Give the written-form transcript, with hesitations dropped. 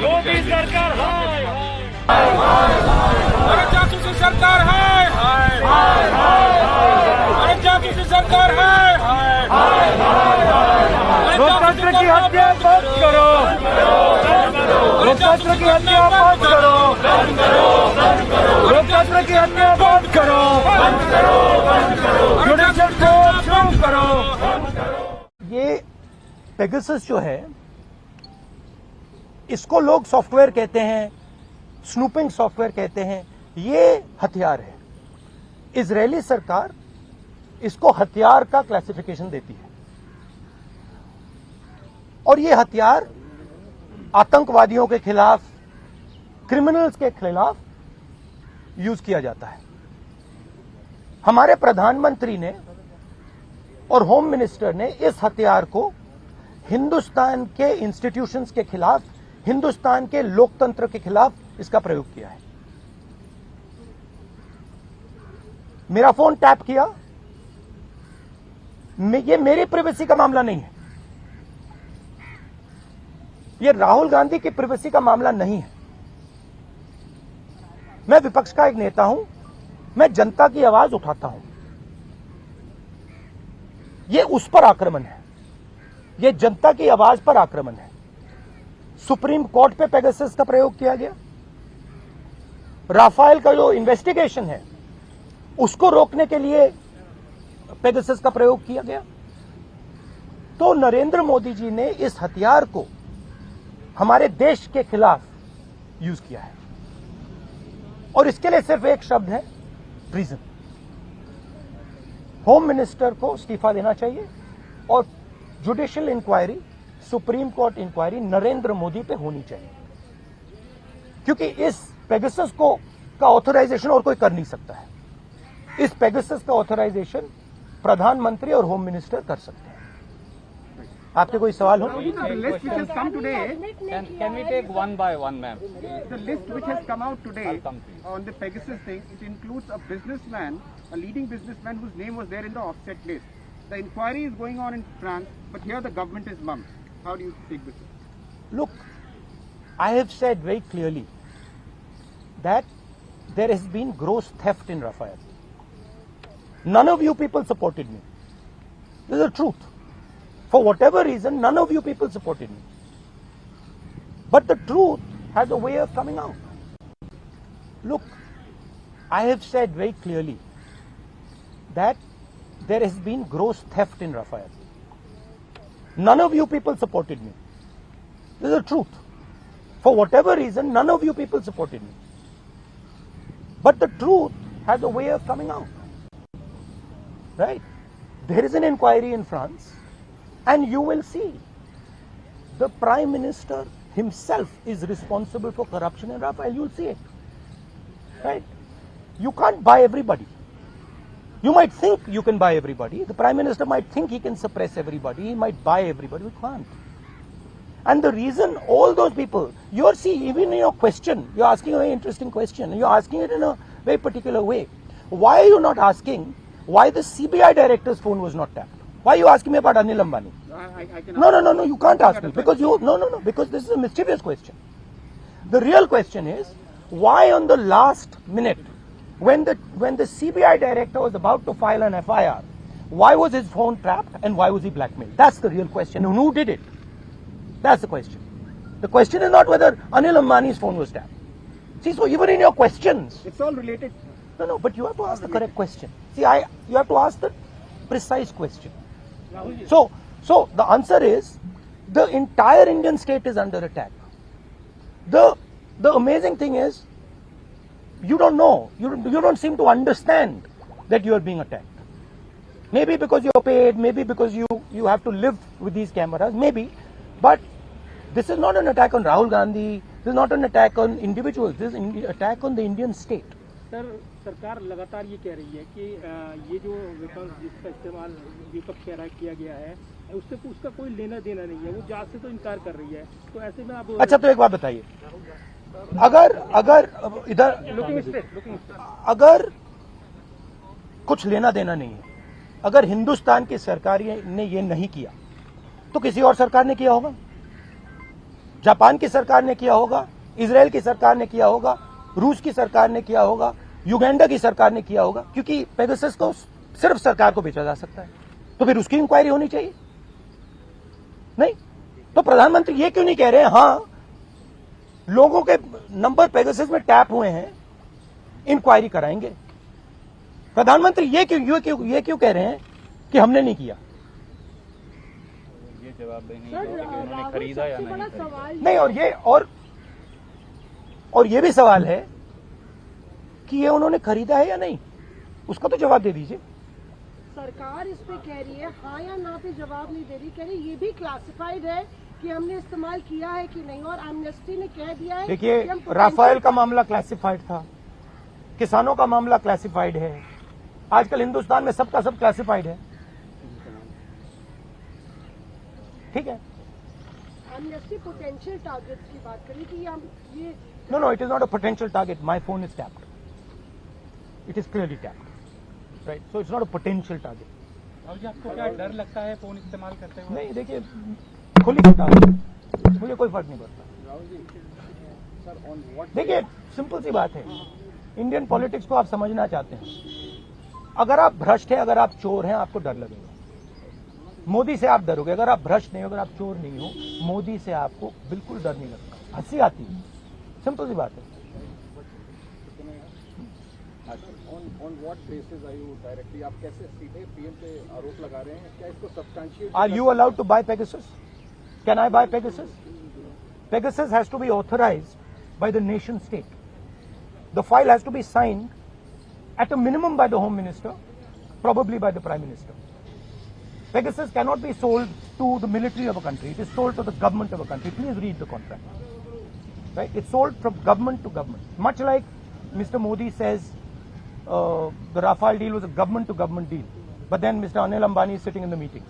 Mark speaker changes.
Speaker 1: मोदी सरकार
Speaker 2: अरे जासूसी सरकार है, अरे जासूसी सरकार है।
Speaker 1: लोकतंत्र की हत्या बंद करो, लोकतंत्र की हत्या बंद करो, लोकतंत्र की हत्या बंद करो, जुडिशल को शुरू करो।
Speaker 3: ये पेगासस जो है, इसको लोग सॉफ्टवेयर कहते हैं, स्नूपिंग सॉफ्टवेयर कहते हैं। ये हथियार है। इजरायली सरकार इसको हथियार का क्लासिफिकेशन देती है और ये हथियार आतंकवादियों के खिलाफ, क्रिमिनल्स के खिलाफ यूज किया जाता है। हमारे प्रधानमंत्री ने और होम मिनिस्टर ने इस हथियार को हिंदुस्तान के इंस्टीट्यूशंस के खिलाफ, हिंदुस्तान के लोकतंत्र के खिलाफ इसका प्रयोग किया है। मेरा फोन टैप किया, ये मेरी प्राइवेसी का मामला नहीं है, ये राहुल गांधी की प्राइवेसी का मामला नहीं है। मैं विपक्ष का एक नेता हूं, मैं जनता की आवाज उठाता हूं। ये उस पर आक्रमण है, ये जनता की आवाज पर आक्रमण है। सुप्रीम कोर्ट पे पेगासस का प्रयोग किया गया। राफेल का जो इन्वेस्टिगेशन है उसको रोकने के लिए पेगासस का प्रयोग किया गया। तो नरेंद्र मोदी जी ने इस हथियार को हमारे देश के खिलाफ यूज किया है और इसके लिए सिर्फ एक शब्द है, ट्रीजन। होम मिनिस्टर को इस्तीफा देना चाहिए और judicial inquiry, supreme court inquiry Narendra Modi पे होनी चाहिए, क्योंकि इस पेगासस को का ऑथराइजेशन और कोई कर नहीं सकता है। इस पेगासस का ऑथराइजेशन प्रधानमंत्री और होम मिनिस्टर कर सकते हैं। आपके कोई सवाल हो?
Speaker 4: The list which has come today,
Speaker 5: Can we take one by one, ma'am?
Speaker 4: the list which has come out today
Speaker 5: I'll come to you.
Speaker 4: on the Pegasus thing, it includes a businessman, a leading businessman whose name was there in the offset list. The inquiry is going on in France, but here the government is mum. How do you take this?
Speaker 3: Look, I have said very clearly that there has been gross theft in Rafael. None of you people supported me. This is the truth. For whatever reason, none of you people supported me. But the truth has a way of coming out. Look, I have said very clearly that there has been gross theft in Rafael. None of you people supported me. This is the truth. For whatever reason, none of you people supported me. But the truth has a way of coming out. Right? There is an inquiry in France, and you will see the Prime Minister himself is responsible for corruption in Rafael. You'll see it. Right? You can't buy everybody. You might think you can buy everybody. The Prime Minister might think he can suppress everybody. He might buy everybody. We can't. And the reason all those people, you're see, even in your question, you're asking a very interesting question. You're asking it in a very particular way. Why are you not asking why the CBI director's phone was not tapped? Why are you asking me about Anil Ambani?
Speaker 4: I can
Speaker 3: No, you can't ask me because because this is a mischievous question. The real question is, why on the last minute, when the CBI director was about to file an FIR, why was his phone tapped and why was he blackmailed? That's the real question. And who did it? That's the question. The question is not whether Anil Ambani's phone was tapped. See, so even in your questions,
Speaker 4: It's all related.
Speaker 3: no, but you have to ask the correct question. See, you have to ask the precise question. So the answer is, the entire Indian state is under attack. The amazing thing is, you don't know, you don't seem to understand that you are being attacked. Maybe because you're paid, maybe because you have to live with these cameras, maybe, but this is not an attack on Rahul Gandhi, this is not an attack on individuals, this is an attack on the Indian state.
Speaker 6: Sir, सरकार लगातार ये कह रही है कि ये जो weapons जिसका इस्तेमाल विपक्ष कह रहा किया गया है, उससे उसका कोई लेना देना नहीं है, वो जांच से तो इनकार कर रही है। तो ऐसे में आप
Speaker 3: अच्छा, तो एक बात बताइए, अगर इधर
Speaker 6: लुकिंग स्ट्रेट
Speaker 3: अगर कुछ लेना देना नहीं है अगर हिंदुस्तान की सरकार ने ये नहीं किया तो किसी और सरकार ने किया होगा, जापान की सरकार ने किया होगा, इजराइल की सरकार ने किया होगा, रूस की सरकार ने किया होगा, युगांडा की सरकार ने किया होगा, क्योंकि पेगासस को सिर्फ सरकार को बेचा जा सकता है। तो फिर उसकी इंक्वायरी होनी चाहिए। नहीं तो प्रधानमंत्री ये क्यों नहीं कह रहे हैं हाँ लोगों के नंबर पेगासस में टैप हुए हैं, इंक्वायरी कराएंगे। प्रधानमंत्री ये क्यों कह रहे हैं कि हमने नहीं किया?
Speaker 5: ये जवाब देने कि उन्होंने खरीदा या नहीं खरीदा।
Speaker 3: नहीं, और ये भी सवाल है कि ये उन्होंने खरीदा है या नहीं, उसका तो जवाब दे दीजिए।
Speaker 7: सरकार इस पे कह रही है हाँ या ना पे जवाब नहीं दे रही, कह रही ये भी क्लासिफाइड है कि हमने इस्तेमाल किया है कि नहीं, और एमनेस्टी ने कह दिया है
Speaker 3: देखिए,
Speaker 7: कि हम
Speaker 3: राफेल का मामला क्लासिफाइड था, किसानों का मामला क्लासिफाइड है, आजकल हिंदुस्तान में सबका सब क्लासिफाइड है। ठीक है,
Speaker 7: एमनेस्टी पोटेंशियल टारगेट्स की बात करी कि हम ये
Speaker 3: No, it is not a potential target. My phone is tapped. It is clearly tapped. Right? So it's not a potential target.
Speaker 6: Rahul ji, आपको क्या डर लगता है फोन इस्तेमाल करते हुए?
Speaker 3: नहीं, देखिए, खुली किताब है, मुझे कोई फर्क नहीं पड़ता। देखिए, सिंपल सी बात है, इंडियन पॉलिटिक्स को आप समझना चाहते हैं, अगर आप भ्रष्ट हैं, अगर आप चोर हैं, आपको डर लगेगा। मोदी से आप डरोगे, अगर आप भ्रष्ट नहीं हो, अगर आप चोर नहीं हो, मोदी से आपको बिल्कुल डर नहीं लगता, हंसी आती है। सिंपल सी बात है।
Speaker 8: On what basis are you directly, आप कैसे सीधे पीएम पे आरोप लगा रहे हैं? क्या इसको substantiate?
Speaker 3: Are you allowed to buy Pegasus? Can I buy Pegasus? Pegasus has to be authorized by the nation state. The file has to be signed at a minimum by the Home Minister, probably by the Prime Minister. Pegasus cannot be sold to the military of a country. It is sold to the government of a country. Please read the contract. Right? It's sold from government to government. Much like Mr. Modi says the Rafale deal was a government to government deal. But then Mr. Anil Ambani is sitting in the meetings.